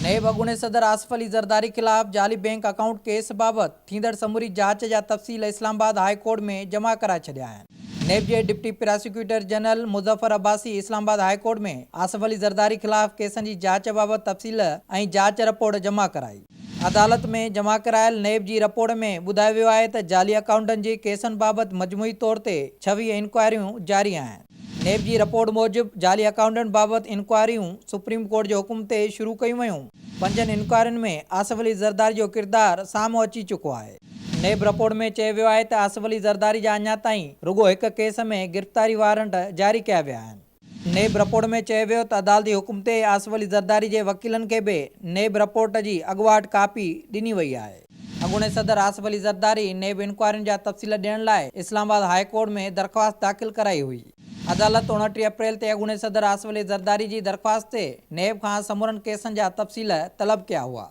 नेब अॻूणे सदर आसिफ ज़रदारी खिलाफ़ जाली बैंक अकाउंट केस बाबत थींदड़ समूरी जांच जा तफसील इस्लामाबाद हाई कोर्ट में जमा कराए छॾिया आहिनि। नेब जे deputy prosecutor general Muzaffar Abbasi Islamabad high court में आसिफ ज़रदारी खिलाफ़ केसनि जी जांच बाबत तफसील ऐं जांच रिपोर्ट जमा कराई। अदालत में जमा करायल नेब जी रिपोर्ट में ॿुधायो वियो आहे त जाली अकाउंटनि जे केसनि बाबत मजमूई तौर ते 26 इंक्वायरियूं जारी आहिनि। नेब जी रिपोर्ट मूजिब जाली अकाउंटनि बाबति इंक्वायरियूं सुप्रीम कोर्ट जे हुकुम ते शुरू कयूं वयूं। 5 इंक्वायरियुनि में आसिफ ज़रदारी जो किरदारु साम्हूं अची चुको आहे। नेब रिपोर्ट में चयो वियो आहे त आसिफ ज़रदारी जा अञा ताईं रुगो हिक केस में गिरफ़्तारी वारंट जारी कया विया आहिनि। नेब रिपोर्ट में चयो वियो त अदालती हुकुम ते आसिफ ज़रदारी जे वकीलनि खे बि नेब रिपोर्ट जी अॻुवाट कापी ॾिनी वई आहे। अॻूणे सदर आसिफ ज़रदारी नेब इंक्वायरियुनि जा तफ़सील ॾियण लाइ इस्लामाबाद हाई कोर्ट में दरख़्वास्त दाख़िल कराई हुई। अदालत 29 अप्रैल ते अॻूणे सदर आसिफ ज़रदारी जी दरख़्वास्त ते नेब खां समूरनि केसनि जा तफ़सील तलब कया हुआ।